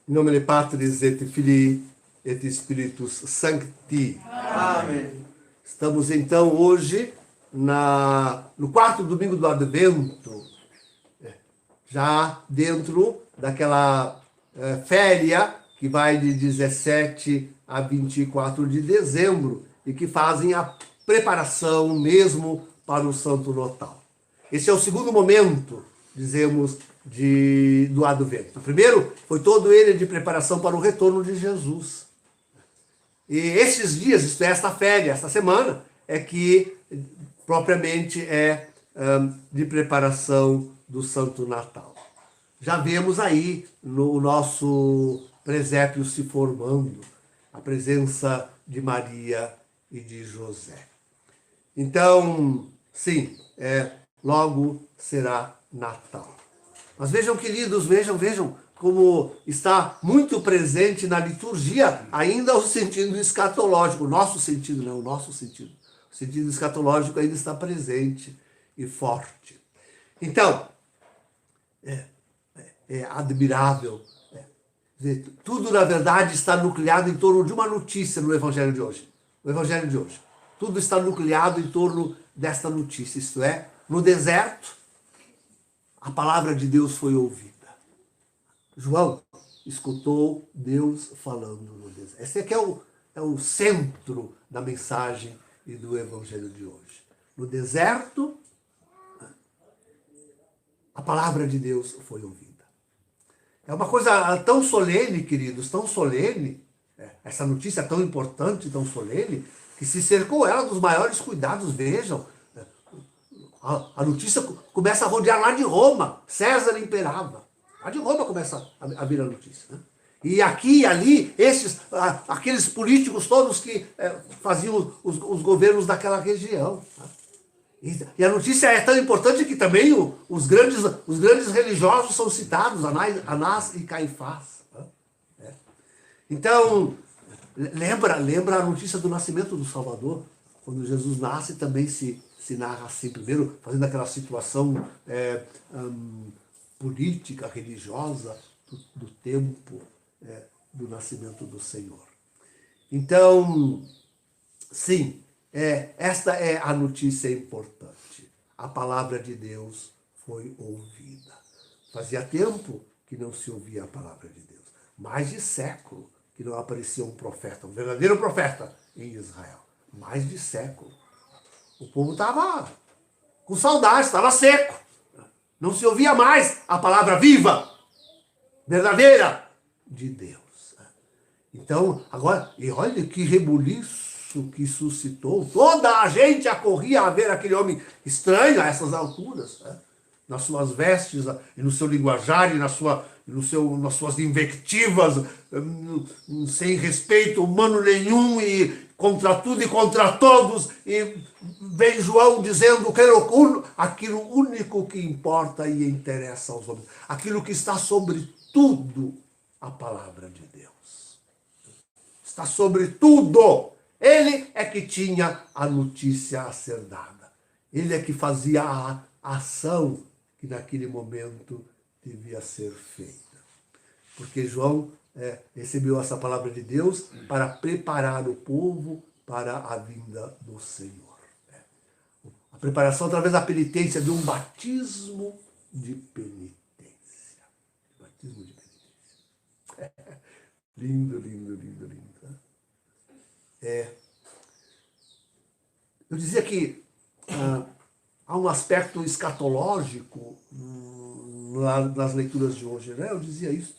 In nomine Patris et Filii et Spiritus Sancti. Amém. Estamos então hoje no quarto domingo do Advento, já dentro daquela féria que vai de 17 a 24 de dezembro e que fazem a preparação mesmo para o Santo Natal. Esse é o segundo momento, dizemos, do Advento. O primeiro foi todo ele de preparação para o retorno de Jesus. E esses dias, isto é, esta féria, esta semana, é que propriamente é de preparação do Santo Natal. Já vemos aí no nosso presépio se formando a presença de Maria e de José. Então, sim, logo será Natal. Mas vejam, queridos, vejam como está muito presente na liturgia ainda o sentido escatológico, o nosso sentido, né? O nosso sentido. O sentido escatológico ainda está presente e forte. Então, é admirável. Tudo, na verdade, está nucleado em torno de uma notícia no Evangelho de hoje. O Evangelho de hoje. Tudo está nucleado em torno desta notícia, isto é, no deserto, a palavra de Deus foi ouvida. João escutou Deus falando no deserto. Esse aqui é o centro da mensagem e do Evangelho de hoje. No deserto, a palavra de Deus foi ouvida. É uma coisa tão solene, queridos, tão solene, essa notícia tão importante, tão solene, que se cercou ela dos maiores cuidados. Vejam, a notícia começa a rodear lá de Roma. César imperava. Lá de Roma começa a vir a notícia, né? E aqui e ali, aqueles políticos todos que faziam os governos daquela região. Né? E a notícia é tão importante que também os grandes religiosos são citados, Anás e Caifás. Né? Então, lembra a notícia do nascimento do Salvador? Quando Jesus nasce, também se narra assim, primeiro fazendo aquela situação política, religiosa do tempo do nascimento do Senhor. Então, sim, esta é a notícia importante. A palavra de Deus foi ouvida. Fazia tempo que não se ouvia a palavra de Deus. Mais de século que não aparecia um profeta, um verdadeiro profeta em Israel. Mais de século. O povo estava com saudade, estava seco. Não se ouvia mais a palavra viva, verdadeira de Deus. Então, agora, e olha que rebuliço que suscitou. Toda a gente acorria a ver aquele homem estranho a essas alturas, nas suas vestes, e no seu linguajar, e nas suas invectivas, sem respeito humano nenhum, e contra tudo e contra todos, e vem João dizendo que aquilo único que importa e interessa aos homens, aquilo que está sobre tudo, a palavra de Deus. Está sobre tudo. Ele é que tinha a notícia a ser dada. Ele é que fazia a ação que naquele momento devia ser feita. Porque João recebeu essa palavra de Deus para preparar o povo para a vinda do Senhor. A preparação através da penitência, de um batismo de penitência. Batismo de penitência. Lindo, lindo, lindo, lindo. Eu dizia que há um aspecto escatológico nas leituras de hoje, né? Eu dizia isso.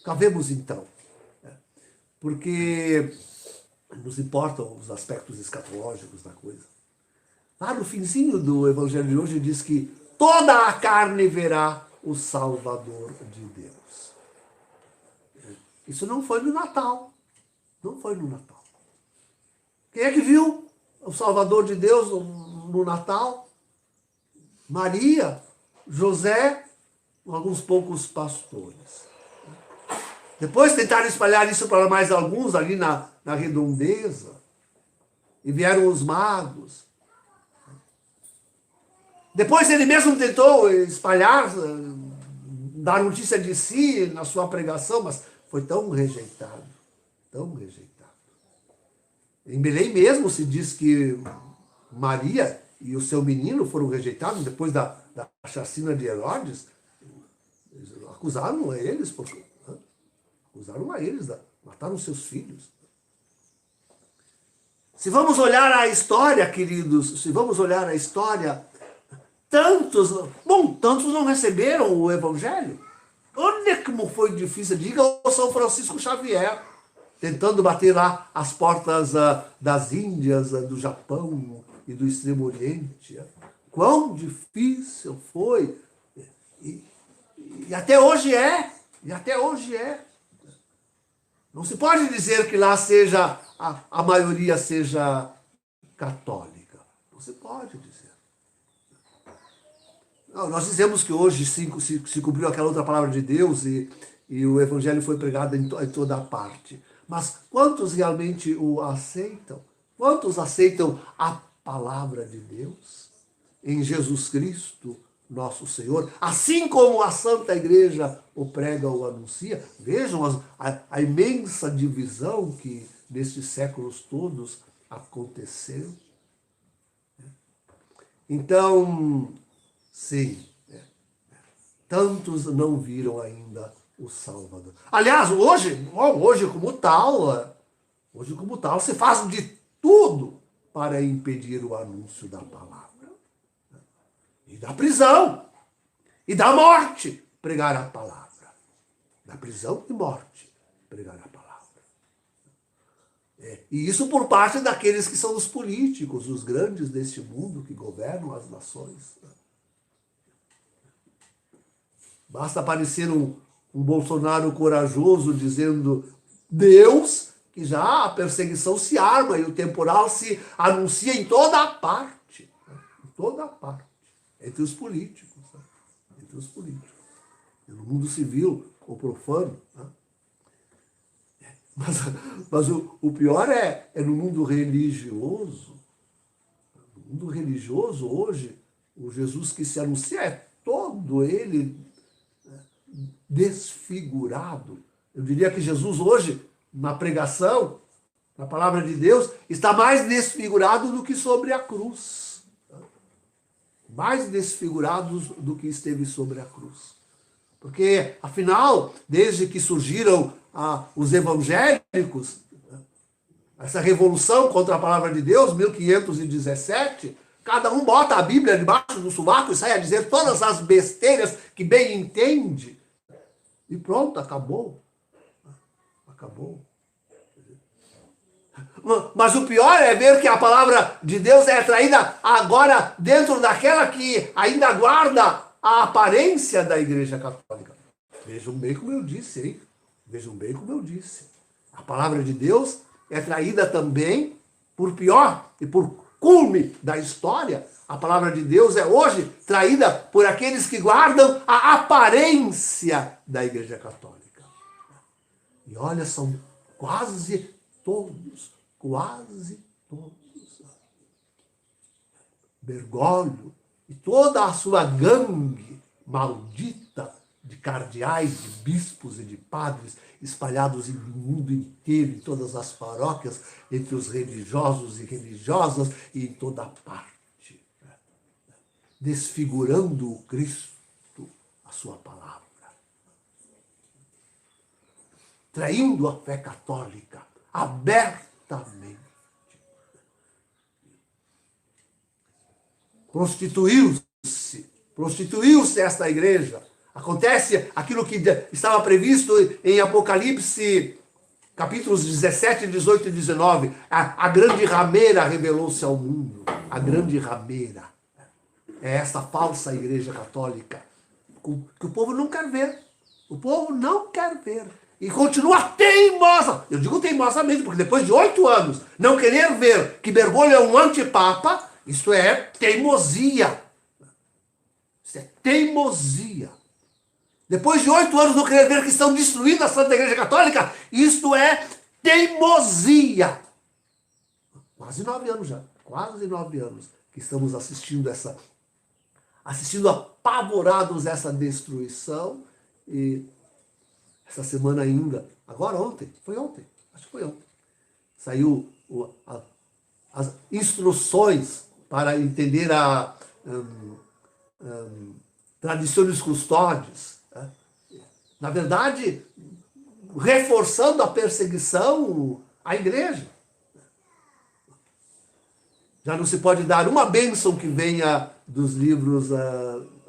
Cavemos então, porque nos importam os aspectos escatológicos da coisa. Lá no finzinho do Evangelho de hoje diz que toda a carne verá o Salvador de Deus. Isso não foi no Natal. Não foi no Natal. Quem é que viu o Salvador de Deus no Natal? Maria, José, alguns poucos pastores. Depois tentaram espalhar isso para mais alguns ali na redondeza. E vieram os magos. Depois ele mesmo tentou espalhar dar notícia de si na sua pregação, mas foi tão rejeitado, tão rejeitado. Em Belém mesmo se diz que Maria e o seu menino foram rejeitados depois da chacina de Herodes. Acusaram a eles, mataram seus filhos. Se vamos olhar a história, queridos, se vamos olhar a história, tantos não receberam o Evangelho. Olha como foi difícil. Diga ao São Francisco Xavier, tentando bater lá as portas das Índias, do Japão e do Extremo Oriente. Quão difícil foi. E até hoje é. E até hoje é. Não se pode dizer que lá seja a maioria seja católica. Não se pode dizer. Não, nós dizemos que hoje se cumpriu aquela outra palavra de Deus e o Evangelho foi pregado em toda a parte. Mas quantos realmente o aceitam? Quantos aceitam a palavra de Deus em Jesus Cristo, nosso Senhor? Assim como a Santa Igreja o prega ou anuncia. Vejam a imensa divisão que nestes séculos todos aconteceu. Então, sim, tantos não viram ainda o Salvador. Aliás, hoje como tal, se faz de tudo para impedir o anúncio da palavra. E da prisão, e da morte, pregar a palavra. Da prisão e morte, pregar a palavra. E isso por parte daqueles que são os políticos, os grandes deste mundo que governam as nações. Basta aparecer um Bolsonaro corajoso dizendo Deus, que já a perseguição se arma e o temporal se anuncia em toda a parte. Em toda a parte. Entre os políticos. Entre os políticos. E no mundo civil, ou profano. Mas o pior é no mundo religioso. No mundo religioso, hoje, o Jesus que se anuncia é todo ele desfigurado. Eu diria que Jesus hoje, na pregação, na palavra de Deus, está mais desfigurado do que sobre a cruz. Mais desfigurados do que esteve sobre a cruz. Porque, afinal, desde que surgiram os evangélicos, essa revolução contra a palavra de Deus, 1517, cada um bota a Bíblia debaixo do sovaco e sai a dizer todas as besteiras que bem entende. E pronto, acabou. Acabou. Mas o pior é ver que a palavra de Deus é traída agora dentro daquela que ainda guarda a aparência da Igreja Católica. Vejam bem como eu disse, hein? Vejam bem como eu disse. A palavra de Deus é traída também, por pior e por culme da história, a palavra de Deus é hoje traída por aqueles que guardam a aparência da Igreja Católica. E olha, são quase todos. Bergoglio e toda a sua gangue maldita de cardeais, de bispos e de padres espalhados no mundo inteiro, em todas as paróquias, entre os religiosos e religiosas e em toda parte, desfigurando o Cristo, a sua palavra, traindo a fé católica abertamente. Prostituiu-se esta igreja. Acontece aquilo que estava previsto em Apocalipse, capítulos 17, 18 e 19. A grande rameira revelou-se ao mundo. A grande rameira. É essa falsa igreja católica que o povo não quer ver. O povo não quer ver. E continua teimosa. Eu digo teimosamente, porque depois de 8 anos não querer ver que Bergoglio é um antipapa, isto é teimosia. Isso é teimosia. Depois de 8 anos não querer ver que estão destruindo a Santa Igreja Católica, isto é teimosia. Quase 9 anos já. Quase 9 anos que estamos assistindo apavorados essa destruição. E essa semana ainda, agora ontem, foi ontem, acho que foi ontem, saiu as instruções para entender a tradições custódios. Né? Na verdade, reforçando a perseguição à igreja. Já não se pode dar uma bênção que venha dos livros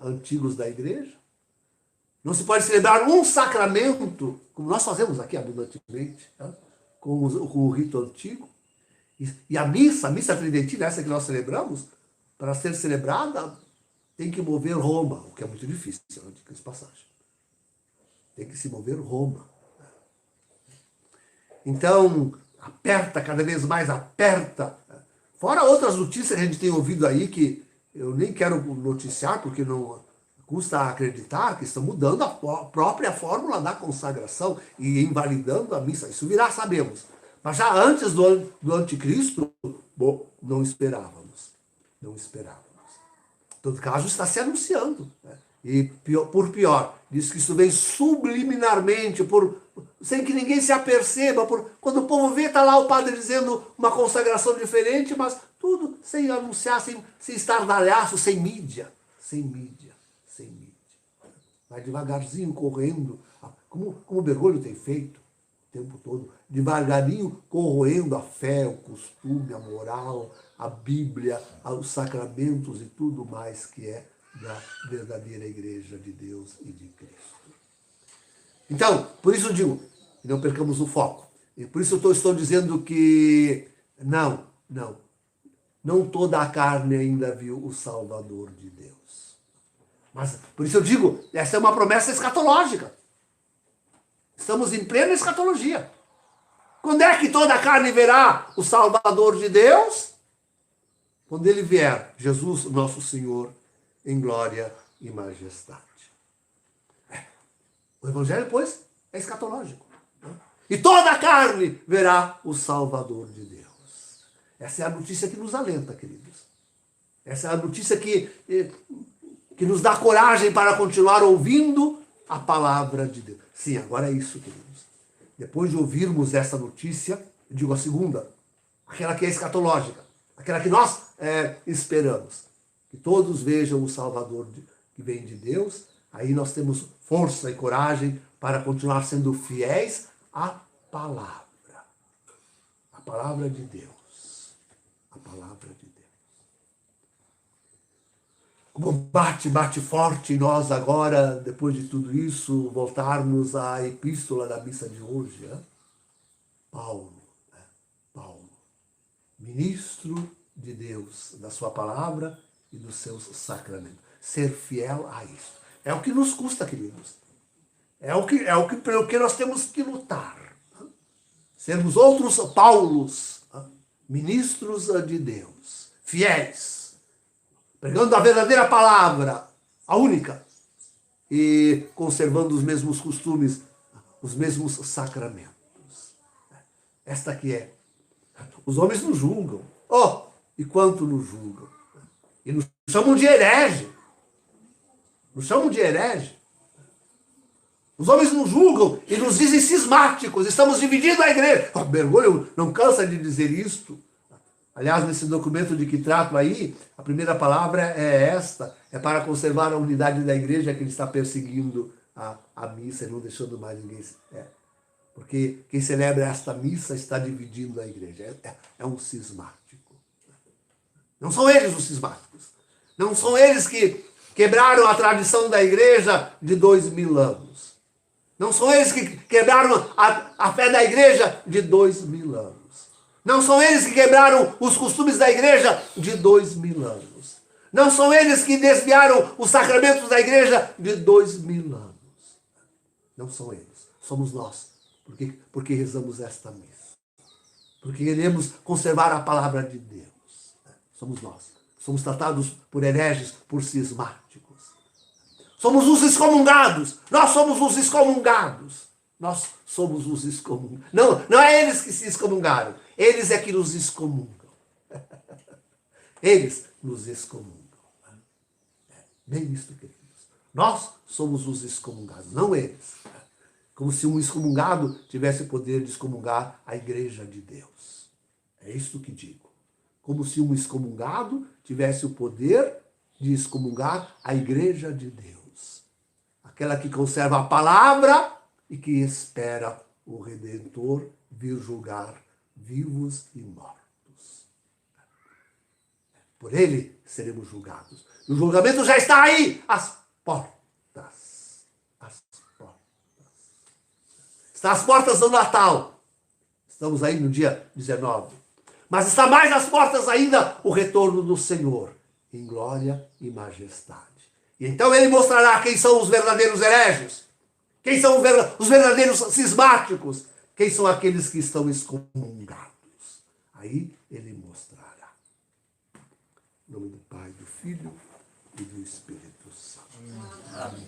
antigos da igreja. Não se pode celebrar um sacramento, como nós fazemos aqui abundantemente, tá? com o rito antigo. E a missa tridentina, essa que nós celebramos, para ser celebrada, tem que mover Roma, o que é muito difícil, não diga essa passagem. Tem que se mover Roma. Então, aperta, cada vez mais aperta. Fora outras notícias que a gente tem ouvido aí, que eu nem quero noticiar, porque não custa acreditar que estão mudando a própria fórmula da consagração e invalidando a missa. Isso virá, sabemos. Mas já antes do anticristo, bom, não esperávamos. Não esperávamos. Em todo caso, está se anunciando. Né? E por pior, diz que isso vem subliminarmente, sem que ninguém se aperceba. Quando o povo vê, está lá o padre dizendo uma consagração diferente, mas tudo sem anunciar, sem estardalhaço, sem mídia. Sem mídia. Sem mídia. Vai devagarzinho correndo, como o Bergoglio tem feito o tempo todo, devagarinho corroendo a fé, o costume, a moral, a Bíblia, os sacramentos e tudo mais que é da verdadeira igreja de Deus e de Cristo. Então, por isso eu digo, não percamos o foco. E por isso eu estou dizendo que não toda a carne ainda viu o Salvador de Deus. Mas, por isso eu digo, essa é uma promessa escatológica. Estamos em plena escatologia. Quando é que toda a carne verá o Salvador de Deus? Quando ele vier, Jesus, nosso Senhor, em glória e majestade. O Evangelho, pois, é escatológico. Né? E toda a carne verá o Salvador de Deus. Essa é a notícia que nos alenta, queridos. Essa é a notícia que nos dá coragem para continuar ouvindo a palavra de Deus. Sim, agora é isso, queridos. Depois de ouvirmos essa notícia, eu digo a segunda, aquela que é escatológica, aquela que nós esperamos. Que todos vejam o Salvador que vem de Deus, aí nós temos força e coragem para continuar sendo fiéis à palavra. A palavra de Deus. A palavra de Deus. Como bate forte em nós agora, depois de tudo isso, voltarmos à epístola da missa de hoje. Né? Paulo, ministro de Deus, da sua palavra e dos seus sacramentos. Ser fiel a isso. É o que nos custa, queridos. Pelo que nós temos que lutar. Né? Sermos outros Paulos, né? Ministros de Deus, fiéis, pregando a verdadeira palavra, a única, e conservando os mesmos costumes, os mesmos sacramentos. Esta que é. Os homens nos julgam. Oh, e quanto nos julgam. E nos chamam de herege. Nos chamam de herege. Os homens nos julgam e nos dizem cismáticos. Estamos dividindo a igreja. Oh, Bergoglio não cansa de dizer isto. Aliás, nesse documento de que trato aí, a primeira palavra é esta. É para conservar a unidade da igreja que ele está perseguindo a missa e não deixando mais ninguém. Porque quem celebra esta missa está dividindo a igreja. É um cismático. Não são eles os cismáticos. Não são eles que quebraram a tradição da igreja de 2000 anos. Não são eles que quebraram a fé da igreja de 2000 anos. Não são eles que quebraram os costumes da igreja de 2000 anos. Não são eles que desviaram os sacramentos da igreja de 2000 anos. Não são eles. Somos nós. Porque rezamos esta missa. Porque queremos conservar a palavra de Deus. Somos nós. Somos tratados por hereges, por cismáticos. Somos os excomungados. Nós somos os excomungados. Nós somos os excomungados. Não é eles que se excomungaram. Eles é que nos excomungam. Eles nos excomungam. Bem isto, queridos. Nós somos os excomungados, não eles. Como se um excomungado tivesse o poder de excomungar a igreja de Deus. É isso que digo. Como se um excomungado tivesse o poder de excomungar a igreja de Deus. Aquela que conserva a palavra e que espera o Redentor vir julgar vivos e mortos. Por ele seremos julgados. E o julgamento já está aí, às portas. Às portas. Está às portas do Natal. Estamos aí no dia 19. Mas está mais às portas ainda o retorno do Senhor, em glória e majestade. E então ele mostrará quem são os verdadeiros hereges, quem são os verdadeiros cismáticos, quem são aqueles que estão excomungados. Aí ele mostrará. Em nome do Pai, do Filho e do Espírito Santo. Amém.